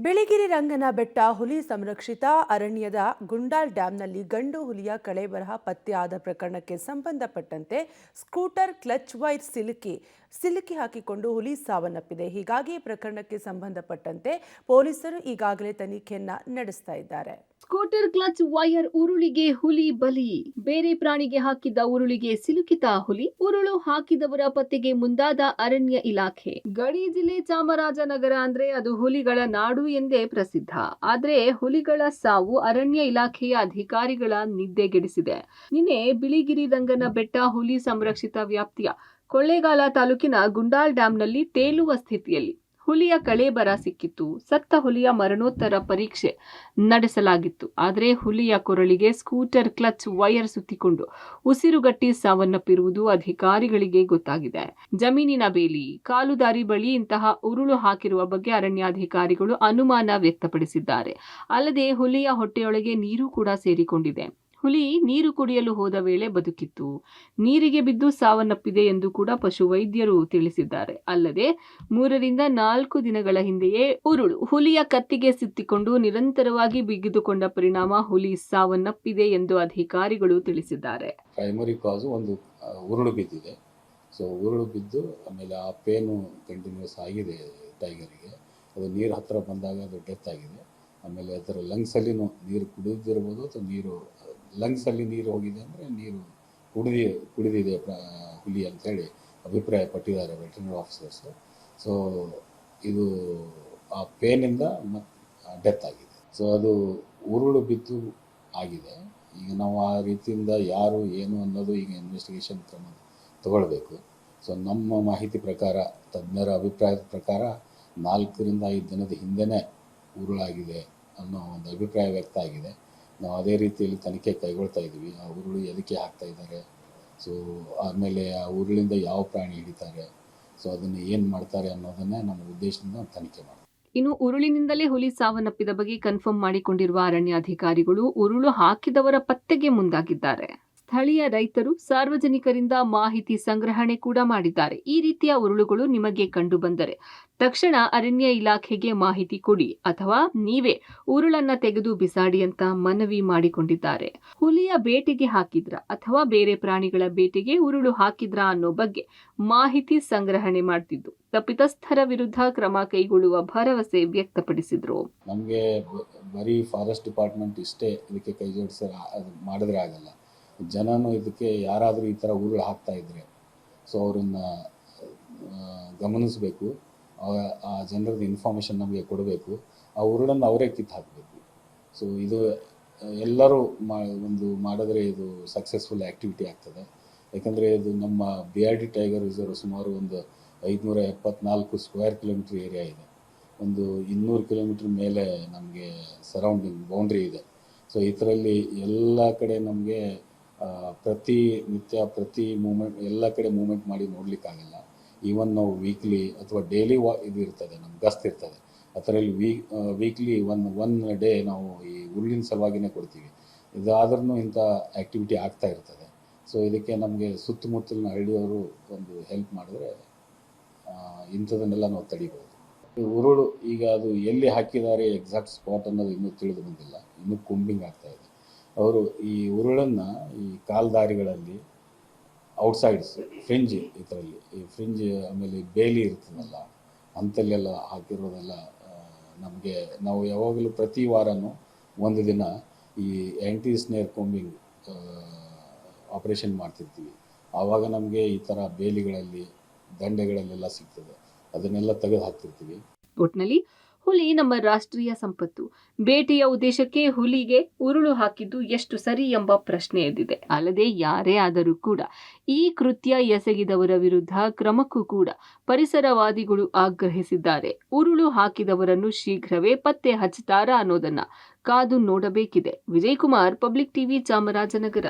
ಬಿಳಿಗಿರಿ ರಂಗನ ಬೆಟ್ಟ ಹುಲಿ ಸಂರಕ್ಷಿತ ಅರಣ್ಯದ ಗುಂಡಾಲ್ ಡ್ಯಾಂನಲ್ಲಿ ಗಂಡು ಹುಲಿಯ ಕಳೇಬರ ಪತ್ತೆಯಾದ ಪ್ರಕರಣಕ್ಕೆ ಸಂಬಂಧಪಟ್ಟಂತೆ ಸ್ಕೂಟರ್ ಕ್ಲಚ್ ವೈರ್ ಸಿಲುಕಿ ಹಾಕಿಕೊಂಡು ಹುಲಿ ಸಾವನ್ನಪ್ಪಿದೆ. ಹೀಗಾಗಿ ಪ್ರಕರಣಕ್ಕೆ ಸಂಬಂಧಪಟ್ಟಂತೆ ಪೊಲೀಸರು ಈಗಾಗಲೇ ತನಿಖೆಯನ್ನ ನಡೆಸ್ತಾ ಇದ್ದಾರೆ. ಸ್ಕೂಟರ್ ಕ್ಲಚ್ ವೈರ್ ಉರುಳಿಗೆ ಹುಲಿ ಬಲಿ. ಬೇರೆ ಪ್ರಾಣಿಗೆ ಹಾಕಿದ್ದ ಉರುಳಿಗೆ ಸಿಲುಕಿತ ಹುಲಿ. ಉರುಳು ಹಾಕಿದವರ ಪತ್ತೆಗೆ ಮುಂದಾದ ಅರಣ್ಯ ಇಲಾಖೆ. ಗಡಿ ಜಿಲ್ಲೆ ಚಾಮರಾಜನಗರ ಅಂದ್ರೆ ಅದು ಹುಲಿಗಳ ನಾಡು ಎಂದೇ ಪ್ರಸಿದ್ಧ. ಆದ್ರೆ ಹುಲಿಗಳ ಸಾವು ಅರಣ್ಯ ಇಲಾಖೆಯ ಅಧಿಕಾರಿಗಳ ನಿದ್ದೆಗೆಡಿಸಿದೆ. ನಿನ್ನೆ ಬಿಳಿಗಿರಿ ರಂಗನ ಬೆಟ್ಟ ಹುಲಿ ಸಂರಕ್ಷಿತ ವ್ಯಾಪ್ತಿಯ ಕೊಳ್ಳೇಗಾಲ ತಾಲೂಕಿನ ಗುಂಡಾಲ್ ಡ್ಯಾಂನಲ್ಲಿ ತೇಲುವ ಸ್ಥಿತಿಯಲ್ಲಿ ಹುಲಿಯ ಕಳೇಬರ ಸಿಕ್ಕಿತ್ತು. ಸತ್ತ ಹುಲಿಯ ಮರಣೋತ್ತರ ಪರೀಕ್ಷೆ ನಡೆಸಲಾಗಿತ್ತು. ಆದರೆ ಹುಲಿಯ ಕೊರಳಿಗೆ ಸ್ಕೂಟರ್ ಕ್ಲಚ್ ವೈರ್ ಸುತ್ತಿಕೊಂಡು ಉಸಿರುಗಟ್ಟಿ ಸಾವನ್ನಪ್ಪಿರುವುದು ಅಧಿಕಾರಿಗಳಿಗೆ ಗೊತ್ತಾಗಿದೆ. ಜಮೀನಿನ ಬೇಲಿ, ಕಾಲುದಾರಿ ಬಳಿ ಇಂತಹ ಉರುಳು ಹಾಕಿರುವ ಬಗ್ಗೆ ಅರಣ್ಯಾಧಿಕಾರಿಗಳು ಅನುಮಾನ ವ್ಯಕ್ತಪಡಿಸಿದ್ದಾರೆ. ಅಲ್ಲದೆ ಹುಲಿಯ ಹೊಟ್ಟೆಯೊಳಗೆ ನೀರು ಕೂಡ ಸೇರಿಕೊಂಡಿದೆ. ಹುಲಿ ನೀರು ಕುಡಿಯಲು ಹೋದ ವೇಳೆ ಬದುಕಿತ್ತು. ನೀರಿಗೆ ಬಿದ್ದು ಸಾವನ್ನಪ್ಪಿದೆ ಎಂದು ಕೂಡ ಪಶುವೈದ್ಯರು ತಿಳಿಸಿದ್ದಾರೆ. ಅಲ್ಲದೆ 3 ರಿಂದ 4 ದಿನಗಳ ಹಿಂದೆಯೇ ಉರುಳು ಹುಲಿಯ ಕತ್ತಿಗೆ ಸುತ್ತಿಕೊಂಡು ನಿರಂತರವಾಗಿ ಬಿಗಿದುಕೊಂಡ ಪರಿಣಾಮ ಹುಲಿ ಸಾವನ್ನಪ್ಪಿದೆ ಎಂದು ಅಧಿಕಾರಿಗಳು ತಿಳಿಸಿದ್ದಾರೆ. ಪ್ರೈಮರಿ ಕಾಸು ಒಂದು ಉರುಳು ಬಿದ್ದಿದೆ. ಸೊ ಉರುಳು ಬಿದ್ದು ಆಮೇಲೆ ಆ ಪೇನು ಕಂಟಿನ್ಯೂಸ್ ಆಗಿದೆ ಟೈಗರಿಗೆ. ಅದು ನೀರು ಹತ್ತಿರ ಬಂದಾಗ ಅದು ಡೆತ್ ಆಗಿದೆ. ಆಮೇಲೆ ಅದರ ಲಂಗ್ಸಲ್ಲಿನೂ ನೀರು ಕುಡಿದಿರ್ಬೋದು ಅಥವಾ ನೀರು ಲಂಗ್ಸಲ್ಲಿ ನೀರು ಹೋಗಿದೆ ಅಂದರೆ ನೀರು ಕುಡಿದಿದೆ ಹುಲಿ ಅಂಥೇಳಿ ಅಭಿಪ್ರಾಯ ಪಟ್ಟಿದ್ದಾರೆ ವೆಟರ್ನರಿ ಆಫೀಸರ್ಸು. ಸೊ ಇದು ಆ ಪೇನಿಂದ ಡೆತ್ ಆಗಿದೆ. ಸೊ ಅದು ಉರುಳು ಬಿದ್ದು ಆಗಿದೆ. ಈಗ ನಾವು ಆ ರೀತಿಯಿಂದ ಯಾರು ಏನು ಅನ್ನೋದು ಈಗ ಇನ್ವೆಸ್ಟಿಗೇಷನ್ ಕ್ರಮ ತಗೊಳ್ಬೇಕು. ಸೊ ನಮ್ಮ ಮಾಹಿತಿ ಪ್ರಕಾರ, ತಜ್ಞರ ಅಭಿಪ್ರಾಯದ ಪ್ರಕಾರ 4 ರಿಂದ 5 ದಿನದ ಹಿಂದೆಯೇ ಉರುಳಾಗಿದೆ ಅನ್ನೋ ಒಂದು ಅಭಿಪ್ರಾಯ ವ್ಯಕ್ತ ಆಗಿದೆ. ನಾವು ಅದೇ ರೀತಿಯಲ್ಲಿ ತನಿಖೆ ಕೈಗೊಳ್ತಾ ಇದ್ದೀವಿ. ಆ ಉರುಳು ಎದಕ್ಕೆ ಹಾಕ್ತಾ ಇದ್ದಾರೆ, ಸೊ ಆಮೇಲೆ ಆ ಉರುಳಿಂದ ಯಾವ ಪ್ರಾಣಿ ಹಿಡಿತಾರೆ, ಸೊ ಅದನ್ನು ಏನು ಮಾಡ್ತಾರೆ ಅನ್ನೋದನ್ನೇ ನಮ್ಮ ಉದ್ದೇಶದಿಂದ ತನಿಖೆ ಮಾಡ್ತೀವಿ. ಇನ್ನು ಉರುಳಿನಿಂದಲೇ ಹುಲಿ ಸಾವನ್ನಪ್ಪಿದ ಬಗ್ಗೆ ಕನ್ಫರ್ಮ್ ಮಾಡಿಕೊಂಡಿರುವ ಅರಣ್ಯಾಧಿಕಾರಿಗಳು ಉರುಳು ಹಾಕಿದವರ ಪತ್ತೆಗೆ ಮುಂದಾಗಿದ್ದಾರೆ. ಸ್ಥಳೀಯ ರೈತರು, ಸಾರ್ವಜನಿಕರಿಂದ ಮಾಹಿತಿ ಸಂಗ್ರಹಣೆ ಕೂಡ ಮಾಡಿದ್ದಾರೆ. ಈ ರೀತಿಯ ಉರುಳುಗಳು ನಿಮಗೆ ಕಂಡು ಬಂದರೆ ತಕ್ಷಣ ಅರಣ್ಯ ಇಲಾಖೆಗೆ ಮಾಹಿತಿ ಕೊಡಿ ಅಥವಾ ನೀವೇ ಉರುಳನ್ನ ತೆಗೆದು ಬಿಸಾಡಿ ಅಂತ ಮನವಿ ಮಾಡಿಕೊಂಡಿದ್ದಾರೆ. ಹುಲಿಯ ಬೇಟೆಗೆ ಹಾಕಿದ್ರ ಅಥವಾ ಬೇರೆ ಪ್ರಾಣಿಗಳ ಬೇಟೆಗೆ ಉರುಳು ಹಾಕಿದ್ರ ಅನ್ನೋ ಬಗ್ಗೆ ಮಾಹಿತಿ ಸಂಗ್ರಹಣೆ ಮಾಡ್ತಿದ್ದು ತಪ್ಪಿತಸ್ಥರ ವಿರುದ್ಧ ಕ್ರಮ ಕೈಗೊಳ್ಳುವ ಭರವಸೆ ವ್ಯಕ್ತಪಡಿಸಿದ್ರು. ನಮಗೆ ಬರೀ ಫಾರೆಸ್ಟ್ ಡಿಪಾರ್ಟ್ಮೆಂಟ್ ಇಷ್ಟೇ ಇದಕ್ಕೆ ಕೈ ಜೋಡಿಸಿ ಮಾಡಿದ್ರೆ ಆಗಲ್ಲ. ಜನನು ಇದಕ್ಕೆ ಯಾರಾದರೂ ಈ ಥರ ಉರುಳು ಹಾಕ್ತಾ ಇದ್ರೆ ಸೊ ಅವರನ್ನು ಗಮನಿಸಬೇಕು. ಆ ಜನರದ್ದು ಇನ್ಫಾರ್ಮೇಷನ್ ನಮಗೆ ಕೊಡಬೇಕು. ಆ ಉರುಳನ್ನು ಅವರೇ ಕಿತ್ತು ಹಾಕಬೇಕು. ಸೊ ಇದು ಎಲ್ಲರೂ ಮಾಡಿದ್ರೆ ಇದು ಸಕ್ಸಸ್ಫುಲ್ ಆ್ಯಕ್ಟಿವಿಟಿ ಆಗ್ತದೆ. ಯಾಕಂದರೆ ಇದು ನಮ್ಮ BRD ಟೈಗರ್ ರಿಸರ್ವ್ ಸುಮಾರು ಒಂದು 574 ಸ್ಕ್ವೇರ್ ಕಿಲೋಮೀಟ್ರ್ ಏರಿಯಾ ಇದೆ. ಒಂದು 200 ಕಿಲೋಮೀಟ್ರ್ ಮೇಲೆ ನಮಗೆ ಸರೌಂಡಿಂಗ್ ಬೌಂಡ್ರಿ ಇದೆ. ಸೊ ಇದರಲ್ಲಿ ಎಲ್ಲ ಕಡೆ ನಮಗೆ ಪ್ರತಿ ಮೂಮೆಂಟ್ ಎಲ್ಲ ಕಡೆ ಮೂಮೆಂಟ್ ಮಾಡಿ ನೋಡಲಿಕ್ಕಾಗಲ್ಲ. ಈವನ್ ನಾವು ವೀಕ್ಲಿ ಅಥವಾ ಡೈಲಿ ಇದು ಇರ್ತದೆ, ನಮ್ಮ ಗಸ್ತ್ ಇರ್ತದೆ. ಅದರಲ್ಲಿ ವೀಕ್ಲಿ ಒನ್ ಡೇ ನಾವು ಈ ಉರುಳಿನ ಸಲುವಾಗಿನೇ ಕೊಡ್ತೀವಿ. ಇದಾದ್ರೂ ಇಂಥ ಆ್ಯಕ್ಟಿವಿಟಿ ಆಗ್ತಾ ಇರ್ತದೆ. ಸೊ ಇದಕ್ಕೆ ನಮಗೆ ಸುತ್ತಮುತ್ತಲಿನ ಹಳ್ಳಿಯವರು ಒಂದು ಹೆಲ್ಪ್ ಮಾಡಿದ್ರೆ ಇಂಥದನ್ನೆಲ್ಲ ನಾವು ತಡಿಬೋದು. ಉರುಳು ಈಗ ಅದು ಎಲ್ಲಿ ಹಾಕಿದ್ದಾರೆ ಎಕ್ಸಾಕ್ಟ್ ಸ್ಪಾಟ್ ಅನ್ನೋದು ಇನ್ನೂ ತಿಳಿದು ಬಂದಿಲ್ಲ. ಇನ್ನೂ ಕುಂಬಿಂಗ್ ಆಗ್ತಾಯಿದೆ. ಅವರು ಈ ಉರುಳನ್ನು ಈ ಕಾಲ್ದಾರಿಗಳಲ್ಲಿ ಔಟ್ಸೈಡ್ಸ್ ಫ್ರಿಂಜ್ ಇದರಲ್ಲಿ ಈ ಫ್ರಿಂಜ್ ಆಮೇಲೆ ಬೇಲಿ ಇರ್ತದಲ್ಲ ಅಂಥಲ್ಲೆಲ್ಲ ಹಾಕಿರೋದೆಲ್ಲ ನಮಗೆ ನಾವು ಯಾವಾಗಲೂ ಪ್ರತಿ ವಾರನೂ ಒಂದು ದಿನ ಈ ಆ್ಯಂಟಿ ಸ್ನೇರ್ ಕೊಂಬಿಂಗ್ ಆಪ್ರೇಷನ್ ಮಾಡ್ತಿರ್ತೀವಿ. ಆವಾಗ ನಮಗೆ ಈ ಥರ ಬೇಲಿಗಳಲ್ಲಿ ದಂಡೆಗಳಲ್ಲೆಲ್ಲ ಸಿಗ್ತದೆ. ಅದನ್ನೆಲ್ಲ ತೆಗೆದು ಹಾಕ್ತಿರ್ತೀವಿ. ಒಟ್ನಲ್ಲಿ ಹುಲಿ ನಮ್ಮ ರಾಷ್ಟ್ರೀಯ ಸಂಪತ್ತು. ಬೇಟೆಯ ಉದ್ದೇಶಕ್ಕೆ ಹುಲಿಗೆ ಉರುಳು ಹಾಕಿದ್ದು ಎಷ್ಟು ಸರಿ ಎಂಬ ಪ್ರಶ್ನೆ ಎದ್ದಿದೆ. ಅಲ್ಲದೆ ಯಾರೇ ಆದರೂ ಕೂಡ ಈ ಕೃತ್ಯ ಎಸಗಿದವರ ವಿರುದ್ಧ ಕ್ರಮಕ್ಕೂ ಕೂಡ ಪರಿಸರವಾದಿಗಳು ಆಗ್ರಹಿಸಿದ್ದಾರೆ. ಉರುಳು ಹಾಕಿದವರನ್ನು ಶೀಘ್ರವೇ ಪತ್ತೆ ಹಚ್ಚುತ್ತಾರಾ ಅನ್ನೋದನ್ನ ಕಾದು ನೋಡಬೇಕಿದೆ. Vijay Kumar, public TV, Chamarajanagar.